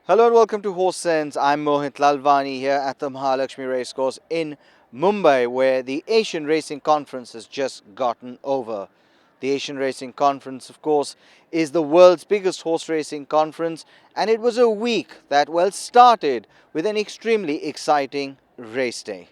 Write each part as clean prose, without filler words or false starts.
Hello and welcome to Horse Sense. I'm Mohit Lalvani here at the Mahalakshmi Racecourse in Mumbai, where the Asian Racing Conference has just gotten over. The Asian Racing Conference, of course, is the world's biggest horse racing conference, and it was a week that, well, started with an extremely exciting race day.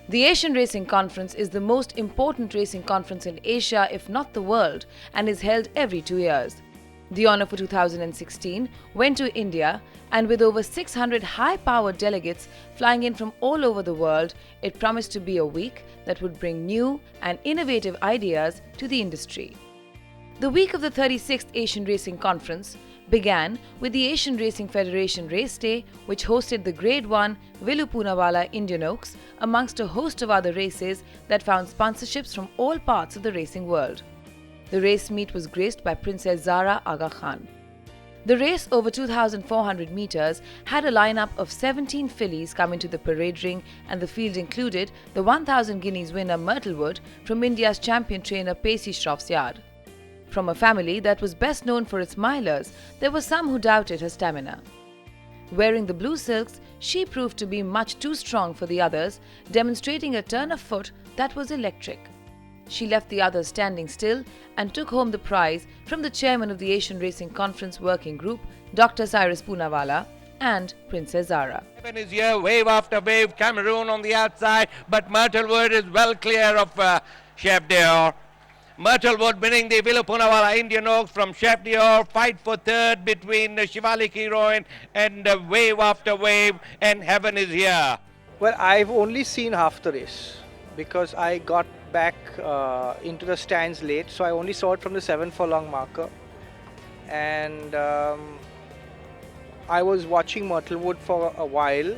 The Asian Racing Conference is the most important racing conference in Asia, if not the world, and is held every 2 years. The honour for 2016 went to India, and with over 600 high-powered delegates flying in from all over the world, it promised to be a week that would bring new and innovative ideas to the industry. The week of the 36th Asian Racing Conference began with the Asian Racing Federation Race Day, which hosted the Grade 1 Vilu Poonawalla Indian Oaks amongst a host of other races that found sponsorships from all parts of the racing world. The race meet was graced by Princess Zara Aga Khan. The race over 2,400 meters had a lineup of 17 fillies come into the parade ring, and the field included the 1,000 guineas winner Myrtlewood from India's champion trainer Pacey Shroff's yard. From a family that was best known for its milers, there were some who doubted her stamina. Wearing the blue silks, she proved to be much too strong for the others, demonstrating a turn of foot that was electric. She left the others standing still and took home the prize from the chairman of the Asian Racing Conference Working Group, Dr. Cyrus Poonawalla, and Princess Zara. Heaven is here, wave after wave, Cameroon on the outside, but Myrtlewood is well clear of Chef Dior. Myrtlewood winning the Vilu Poonawalla Indian Oaks from Chef Dior, fight for third between Shivalik Heroine and wave after wave, and Heaven is here. Well, I've only seen half the race because I got back into the stands late, so I only saw it from the 7 furlong marker. And I was watching Myrtlewood for a while.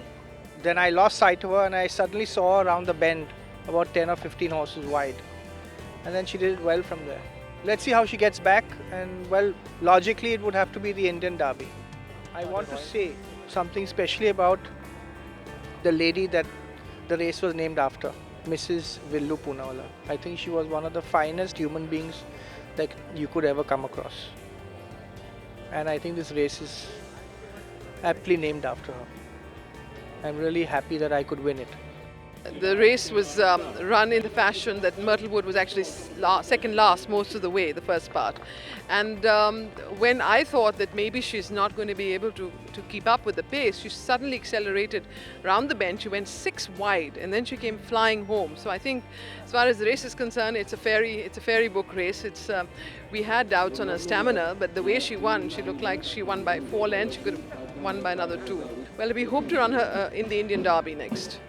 Then I lost sight of her and I suddenly saw her around the bend, about 10 or 15 horses wide. And then she did it well from there. Let's see how she gets back, and well, logically it would have to be the Indian Derby. I want to say something specially about the lady that the race was named after, Mrs. Vilu Poonawalla. I think she was one of the finest human beings that you could ever come across. And I think this race is aptly named after her. I'm really happy that I could win it. The race was run in the fashion that Myrtlewood was actually second last most of the way, the first part. And when I thought that maybe she's not going to be able to keep up with the pace, she suddenly accelerated round the bend. She went 6 wide and then she came flying home. So I think as far as the race is concerned, it's a fairy book race. We had doubts on her stamina, but the way she won, she looked like she won by 4 lengths. She could have won by another 2. Well, we hope to run her in the Indian Derby next.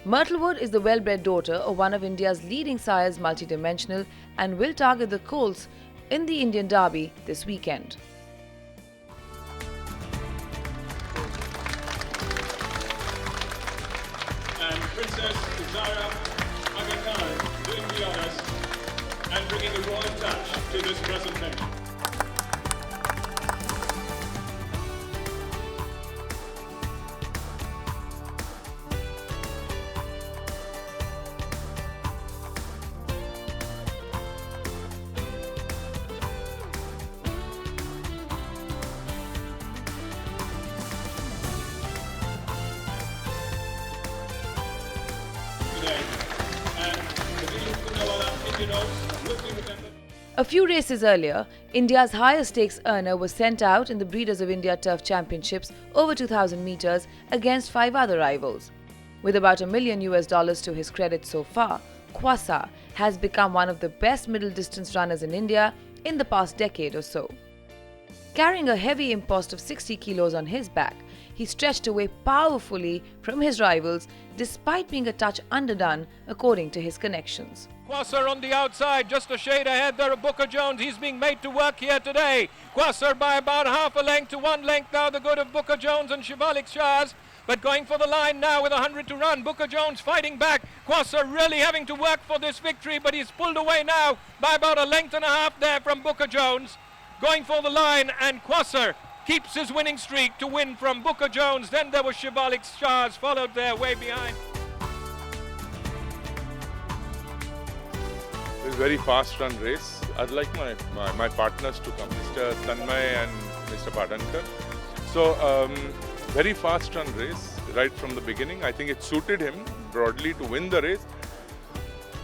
Myrtlewood is the well-bred daughter of one of India's leading sires, multidimensional, and will target the colts in the Indian Derby this weekend. And Princess Zara Aga Khan doing the honours and bringing the royal touch to this presentation. A few races earlier, India's highest stakes earner was sent out in the Breeders of India Turf Championships over 2,000 meters against 5 other rivals. With about $1 million to his credit so far, Quasar has become one of the best middle distance runners in India in the past decade or so. Carrying a heavy impost of 60 kilos on his back, he stretched away powerfully from his rivals despite being a touch underdone according to his connections. Quasar on the outside, just a shade ahead there of Booker Jones. He's being made to work here today. Quasar by about half a length to 1 length now, the good of Booker Jones and Shivalik Shahs. But going for the line now with 100 to run. Booker Jones fighting back. Quasar really having to work for this victory, but he's pulled away now by about 1.5 lengths there from Booker Jones. Going for the line, and Quasar keeps his winning streak to win from Booker Jones. Then there was Shivalik Shahs followed there way behind. It was a very fast run race. I'd like my partners to come, Mr. Tanmay and Mr. Padankar. So, very fast run race right from the beginning. I think it suited him broadly to win the race,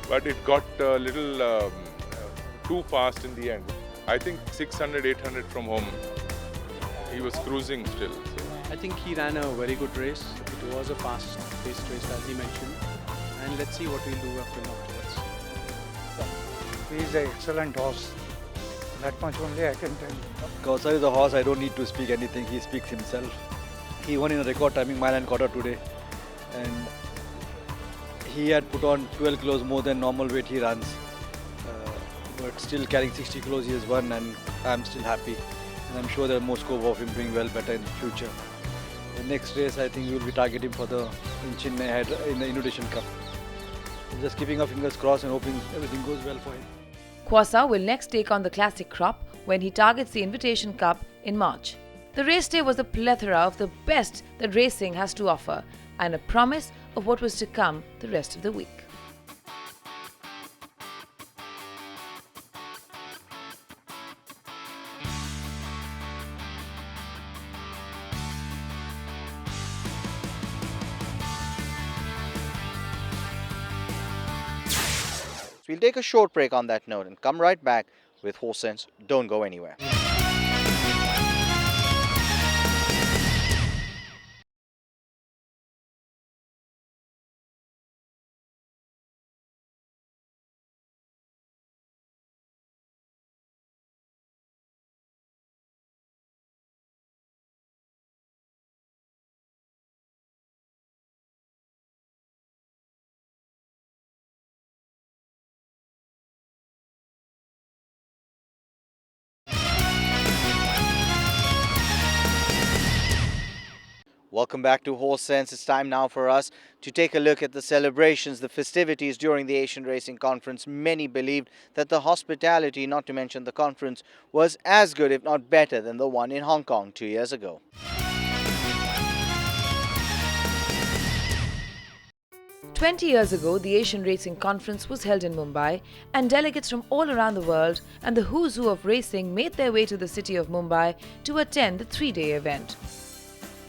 but it got a little too fast in the end. I think 600, 800 from home, he was cruising still. So. I think he ran a very good race. It was a fast-paced race, as he mentioned. And let's see what we'll do afterwards. He's an excellent horse. That much only I can tell you. Kausar is a horse, I don't need to speak anything, he speaks himself. He won in a record timing mile and quarter today. And he had put on 12 kilos more than normal weight he runs. But still carrying 60 kilos, he has won, and I'm still happy. And I'm sure there are more scope of him doing well better in the future. The next race, I think we will be targeting for the in Chennai in the Invitation Cup. Just keeping our fingers crossed and hoping everything goes well for him. Kwasa will next take on the Classic Crop when he targets the Invitation Cup in March. The race day was a plethora of the best that racing has to offer and a promise of what was to come the rest of the week. So we'll take a short break on that note and come right back with Horse Sense. Don't go anywhere. Welcome back to Horse Sense. It's time now for us to take a look at the celebrations, the festivities during the Asian Racing Conference. Many believed that the hospitality, not to mention the conference, was as good, if not better, than the one in Hong Kong 2 years ago. "20 years ago, the Asian Racing Conference was held in Mumbai, and delegates from all around the world and the who's who of racing made their way to the city of Mumbai to attend the three-day event.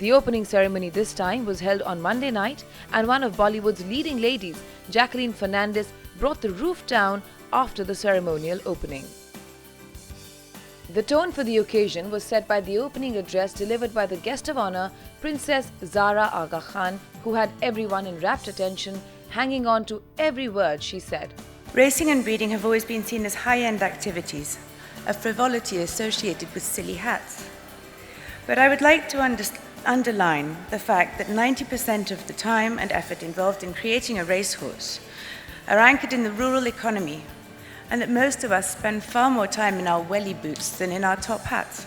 The opening ceremony this time was held on Monday night, and one of Bollywood's leading ladies, Jacqueline Fernandez, brought the roof down after the ceremonial opening. The tone for the occasion was set by the opening address delivered by the guest of honor, Princess Zara Aga Khan, who had everyone in rapt attention, hanging on to every word she said. Racing and breeding have always been seen as high-end activities, a frivolity associated with silly hats. But I would like to underline the fact that 90% of the time and effort involved in creating a racehorse are anchored in the rural economy, and that most of us spend far more time in our welly boots than in our top hats.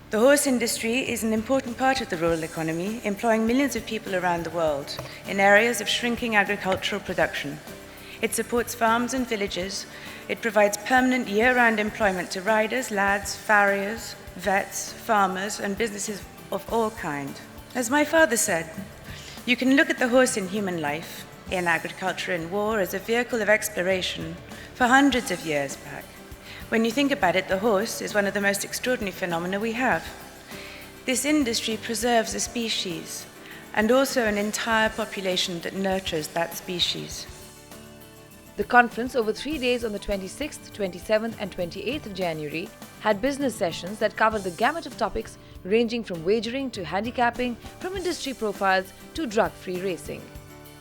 The horse industry is an important part of the rural economy, employing millions of people around the world in areas of shrinking agricultural production. It supports farms and villages. It provides permanent year-round employment to riders, lads, farriers, vets, farmers, and businesses of all kind. As my father said, you can look at the horse in human life, in agriculture and war, as a vehicle of exploration for hundreds of years back. When you think about it, the horse is one of the most extraordinary phenomena we have. This industry preserves a species and also an entire population that nurtures that species. The conference, over 3 days on the 26th, 27th and 28th of January, had business sessions that covered the gamut of topics ranging from wagering to handicapping, from industry profiles to drug-free racing.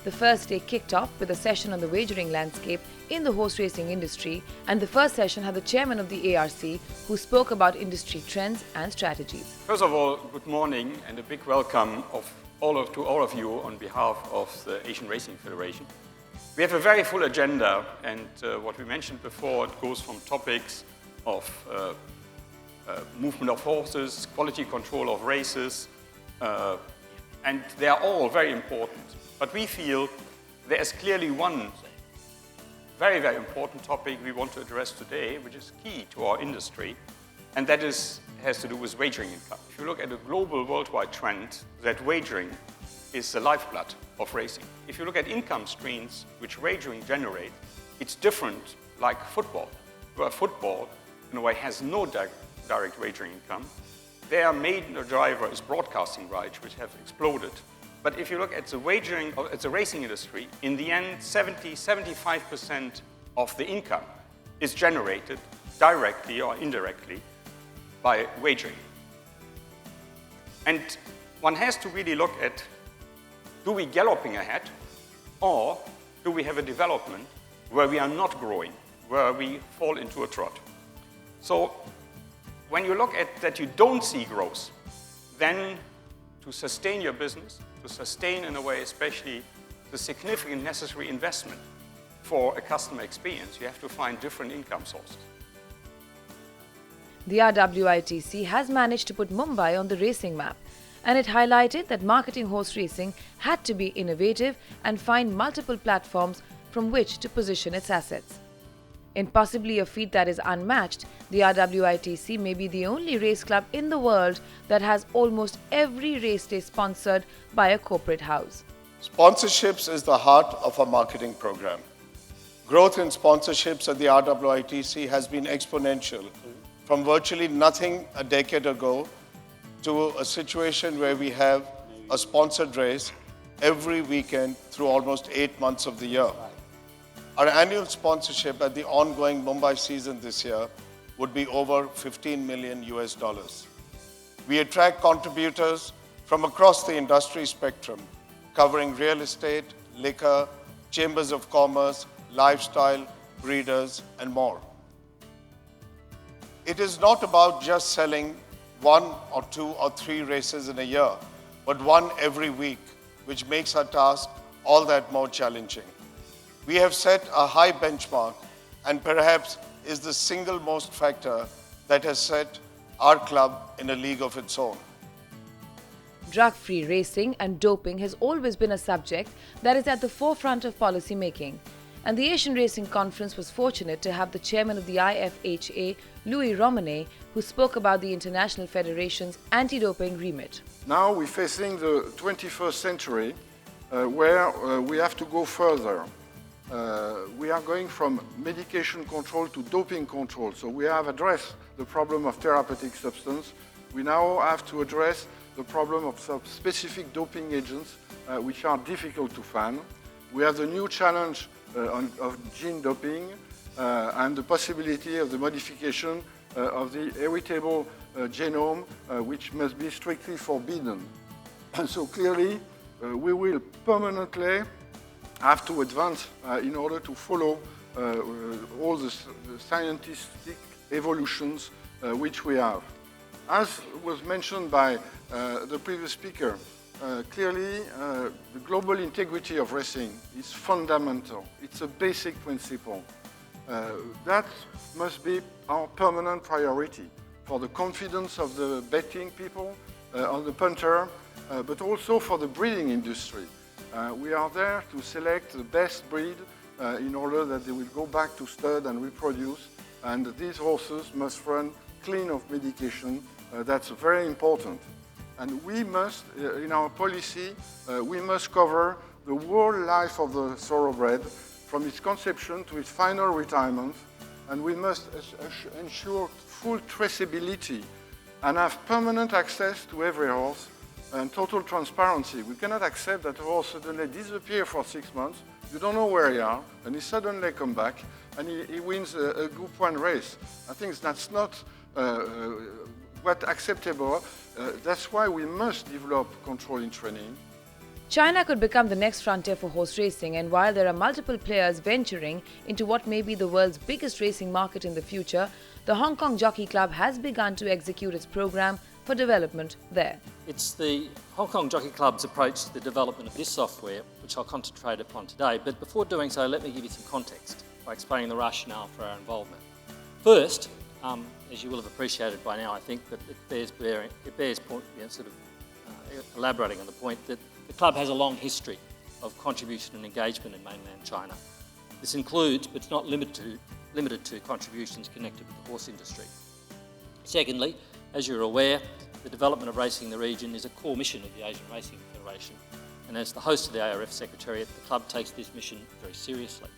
The first day kicked off with a session on the wagering landscape in the horse racing industry, and the first session had the chairman of the ARC, who spoke about industry trends and strategies. First of all, good morning and a big welcome to all of you on behalf of the Asian Racing Federation. We have a very full agenda, and what we mentioned before, it goes from topics of movement of horses, quality control of races, and they are all very important. But we feel there is clearly one very, very important topic we want to address today, which is key to our industry, and that has to do with wagering income. If you look at a global worldwide trend, that wagering is the lifeblood of racing. If you look at income streams which wagering generate, it's different like football. where football, in a way, has no direct wagering income. Their main driver is broadcasting rights, which have exploded. But if you look at the wagering, at the racing industry, in the end, 75% of the income is generated directly or indirectly by wagering. And one has to really look at, do we galloping ahead, or do we have a development where we are not growing, where we fall into a trot? So when you look at that you don't see growth, then to sustain your business, to sustain in a way especially the significant necessary investment for a customer experience, you have to find different income sources. The RWITC has managed to put Mumbai on the racing map, and it highlighted that marketing horse racing had to be innovative and find multiple platforms from which to position its assets. In possibly a feat that is unmatched, the RWITC may be the only race club in the world that has almost every race day sponsored by a corporate house. Sponsorships is the heart of our marketing program. Growth in sponsorships at the RWITC has been exponential, from virtually nothing a decade ago to a situation where we have a sponsored race every weekend through almost 8 months of the year. Our annual sponsorship at the ongoing Mumbai season this year would be over $15 million US. We attract contributors from across the industry spectrum, covering real estate, liquor, chambers of commerce, lifestyle, breeders, and more. It is not about just selling 1 or 2 or 3 races in a year, but one every week, which makes our task all that more challenging. We have set a high benchmark and perhaps is the single most factor that has set our club in a league of its own. Drug-free racing and doping has always been a subject that is at the forefront of policy making, and the Asian Racing Conference was fortunate to have the chairman of the IFHA, Louis Romanet, who spoke about the International Federation's anti-doping remit. Now we're facing the 21st century where we have to go further. We are going from medication control to doping control. So we have addressed the problem of therapeutic substance. We now have to address the problem of some specific doping agents which are difficult to find. We have the new challenge of gene doping and the possibility of the modification of the heritable genome, which must be strictly forbidden. And so clearly, we will permanently have to advance in order to follow all the scientific evolutions which we have. As was mentioned by the previous speaker, clearly the global integrity of racing is fundamental. It's a basic principle. That must be our permanent priority for the confidence of the betting people, on the punter, but also for the breeding industry. We are there to select the best breed in order that they will go back to stud and reproduce, and these horses must run clean of medication. That's very important. And we must, in our policy, we must cover the whole life of the thoroughbred, from its conception to its final retirement, and we must ensure full traceability and have permanent access to every horse and total transparency. We cannot accept that a horse suddenly disappears for 6 months, you don't know where he is, and he suddenly comes back and he wins a Group 1 race. I think that's not what's acceptable. That's why we must develop control in training. China could become the next frontier for horse racing, and while there are multiple players venturing into what may be the world's biggest racing market in the future, the Hong Kong Jockey Club has begun to execute its program for development there. It's the Hong Kong Jockey Club's approach to the development of this software, which I'll concentrate upon today. But before doing so, let me give you some context by explaining the rationale for our involvement. First, as you will have appreciated by now, I think that it bears point, elaborating on the point that the club has a long history of contribution and engagement in mainland China. This includes, but it's not limited to contributions connected with the horse industry. Secondly, as you're aware, the development of racing in the region is a core mission of the Asian Racing Federation, and as the host of the ARF Secretariat, the club takes this mission very seriously.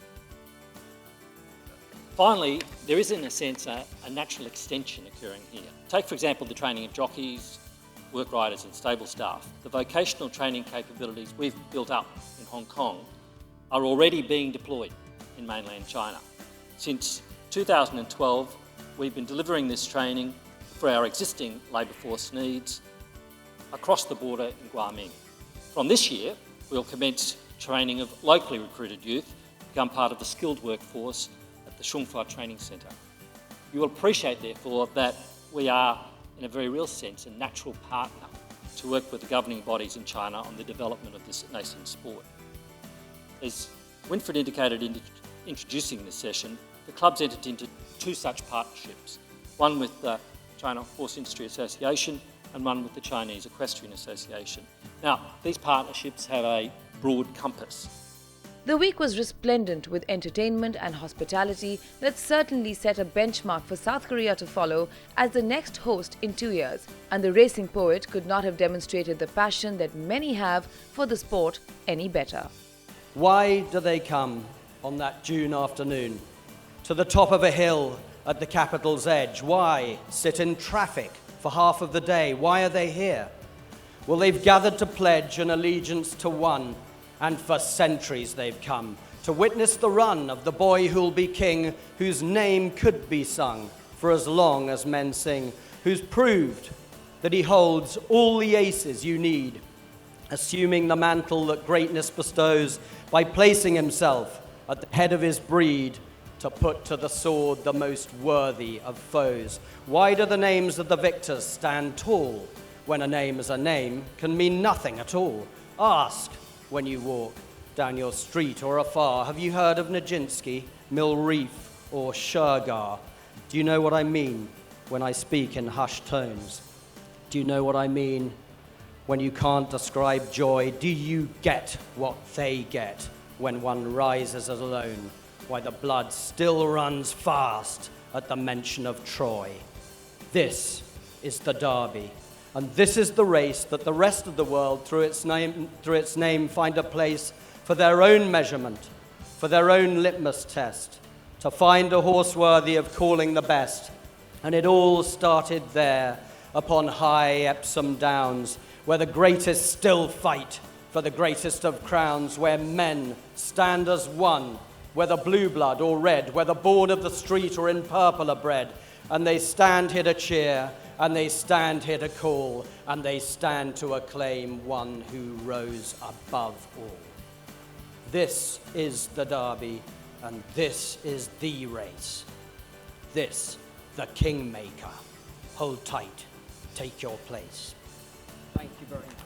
Finally, there is in a sense a natural extension occurring here. Take for example the training of jockeys, work riders and stable staff. The vocational training capabilities we've built up in Hong Kong are already being deployed in mainland China. Since 2012, we've been delivering this training for our existing labour force needs across the border in Guaming. From this year, we'll commence training of locally recruited youth to become part of the skilled workforce at the Shungfa Training Centre. You will appreciate, therefore, that we are, in a very real sense, a natural partner to work with the governing bodies in China on the development of this nascent sport. As Winfried indicated in introducing this session, the club's entered into two such partnerships, one with the China Horse Industry Association and one with the Chinese Equestrian Association. Now, these partnerships have a broad compass. The week was resplendent with entertainment and hospitality that certainly set a benchmark for South Korea to follow as the next host in 2 years. And the racing poet could not have demonstrated the passion that many have for the sport any better. Why do they come on that June afternoon to the top of a hill at the capital's edge? Why sit in traffic for half of the day? Why are they here? Well, they've gathered to pledge an allegiance to one, and for centuries they've come to witness the run of the boy who'll be king, whose name could be sung for as long as men sing, who's proved that he holds all the aces you need, assuming the mantle that greatness bestows by placing himself at the head of his breed to put to the sword the most worthy of foes. Why do the names of the victors stand tall when a name is a name can mean nothing at all? Ask when you walk down your street or afar, have you heard of Nijinsky, Milreef or Shergar? Do you know what I mean when I speak in hushed tones? Do you know what I mean when you can't describe joy? Do you get what they get when one rises alone? Why the blood still runs fast at the mention of Troy. This is the Derby, and this is the race that the rest of the world, through its name, find a place for their own measurement, for their own litmus test, to find a horse worthy of calling the best. And it all started there, upon high Epsom Downs, where the greatest still fight for the greatest of crowns, where men stand as one, whether blue blood or red, whether born of the street or in purple are bred, and they stand here to cheer, and they stand here to call, and they stand to acclaim one who rose above all. This is the Derby, and this is the race. This, the Kingmaker. Hold tight, take your place. Thank you very much.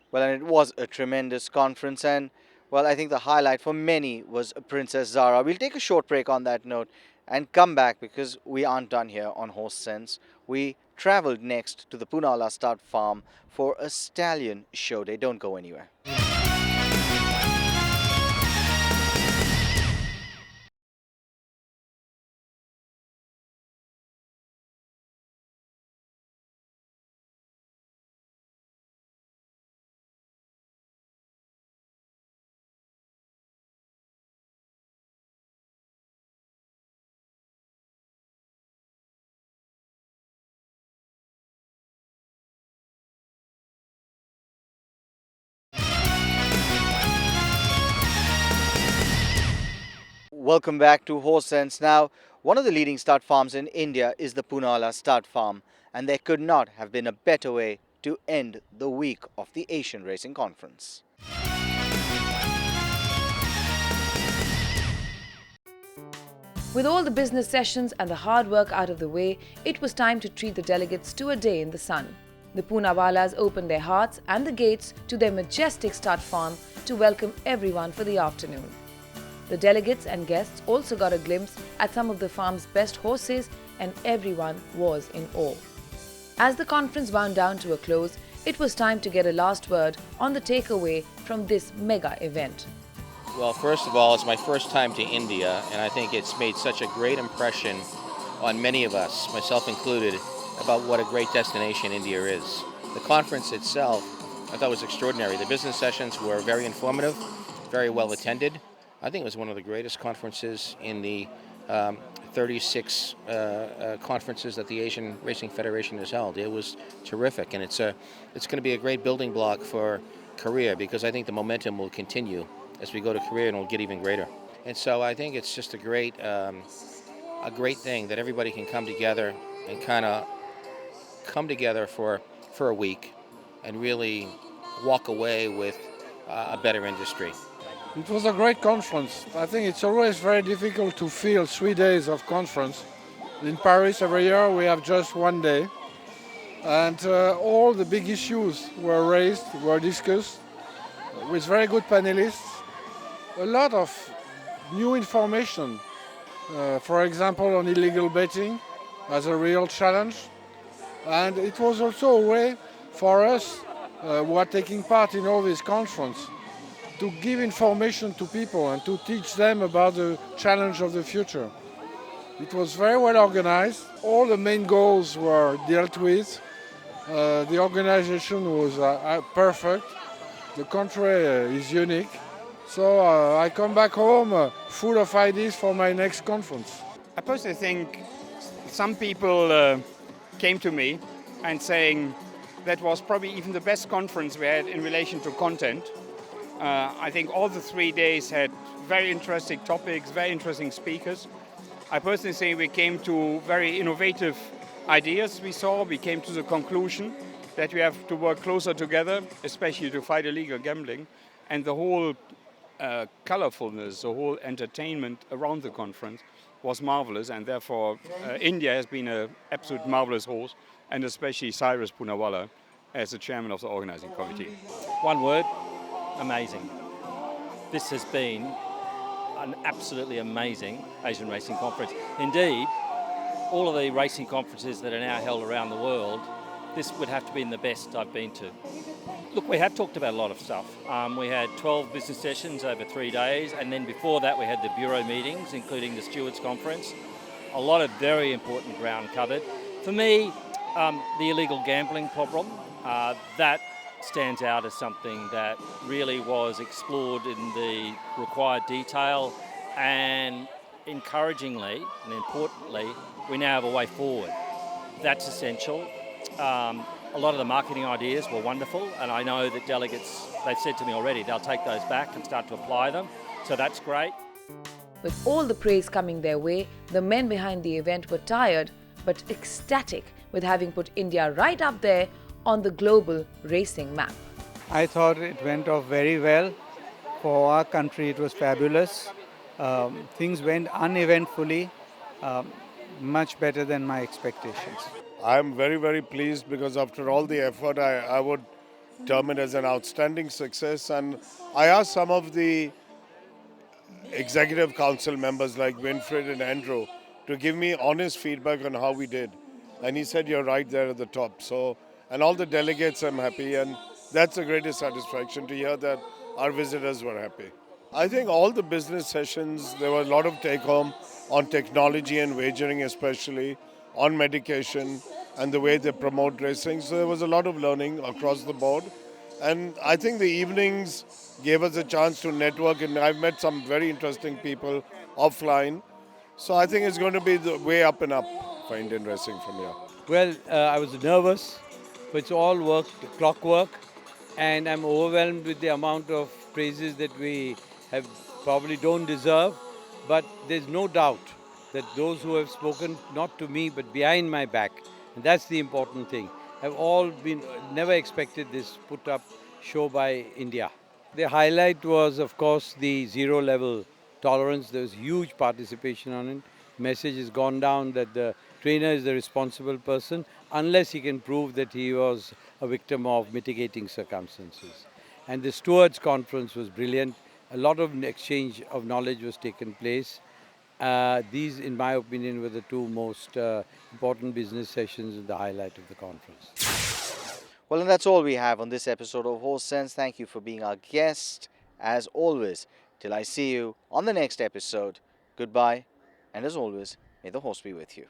Well, and it was a tremendous conference, and well, I think the highlight for many was Princess Zara. We'll take a short break on that note and come back because we aren't done here on Horse Sense. We traveled next to the Poonala Stud Farm for a stallion show day. Don't go anywhere. Welcome back to Horse Sense. Now, One of the leading stud farms in India is the Poonawalla Stud Farm, and there could not have been a better way to end the week of the Asian Racing Conference. With all the business sessions and the hard work out of the way, it was time to treat the delegates to a day in the sun. The Poonawallas opened their hearts and the gates to their majestic stud farm to welcome everyone for the afternoon. The delegates and guests also got a glimpse at some of the farm's best horses, and everyone was in awe. As the conference wound down to a close, it was time to get a last word on the takeaway from this mega event. Well, first of all, it's my first time to India, and I think it's made such a great impression on many of us, myself included, about what a great destination India is. The conference itself, I thought was extraordinary. The business sessions were very informative, very well attended. I think it was one of the greatest conferences in the 36 conferences that the Asian Racing Federation has held. It was terrific, and it's going to be a great building block for Korea, because I think the momentum will continue as we go to Korea, and it'll get even greater. And so I think it's just a great thing that everybody can come together and kind of come together for a week and really walk away with a better industry. It was a great conference. I think it's always very difficult to fill 3 days of conference. In Paris every year we have just 1 day, and all the big issues were raised, were discussed with very good panelists. A lot of new information, for example on illegal betting as a real challenge, and it was also a way for us who are taking part in all this conference to give information to people and to teach them about the challenge of the future. It was very well organized. All the main goals were dealt with. The organization was perfect. The country is unique. So I come back home full of ideas for my next conference. I personally think some people came to me and saying that was probably even the best conference we had in relation to content. I think all the 3 days had very interesting topics, very interesting speakers. I personally think we came to very innovative ideas we came to the conclusion that we have to work closer together, especially to fight illegal gambling, and the whole colorfulness, the whole entertainment around the conference was marvelous, and therefore India has been an absolute marvelous host, and especially Cyrus Poonawalla as the chairman of the organizing committee. One word: amazing. This has been an absolutely amazing Asian Racing Conference. Indeed, all of the racing conferences that are now held around the world, this would have to be the best I've been to. Look, we have talked about a lot of stuff. We had 12 business sessions over 3 days, and then before that we had the bureau meetings, including the Stewards Conference. A lot of very important ground covered. For me, the illegal gambling problem, that stands out as something that really was explored in the required detail, and encouragingly and importantly, we now have a way forward. That's essential. A lot of the marketing ideas were wonderful, and I know that delegates, they've said to me already, they'll take those back and start to apply them, so that's great. With all the praise coming their way, the men behind the event were tired but ecstatic with having put India right up there on the global racing map. I thought it went off very well. For our country, it was fabulous. Things went uneventfully, much better than my expectations. I'm very, very pleased because after all the effort, I would term it as an outstanding success. And I asked some of the executive council members like Winfred and Andrew to give me honest feedback on how we did. And he said, you're right there at the top. So, and all the delegates, I'm happy. And that's the greatest satisfaction to hear that our visitors were happy. I think all the business sessions, there were a lot of take-home on technology and wagering especially, on medication and the way they promote racing. So there was a lot of learning across the board. And I think the evenings gave us a chance to network, and I've met some very interesting people offline. So I think it's going to be the way up and up for Indian racing from here. Well, I was nervous, but it's all worked, clockwork, and I'm overwhelmed with the amount of praises that we have probably don't deserve. But there's no doubt that those who have spoken, not to me, but behind my back, and that's the important thing, have all been, never expected this put up show by India. The highlight was, of course, the zero level tolerance. There was huge participation on it. Message has gone down that the trainer is the responsible person unless he can prove that he was a victim of mitigating circumstances. And the stewards conference was brilliant. A lot of exchange of knowledge was taken place. These, in my opinion, were the two most important business sessions and the highlight of the conference. Well, and that's all we have on this episode of Horse Sense. Thank you for being our guest. As always, till I see you on the next episode, goodbye, and as always, may the horse be with you.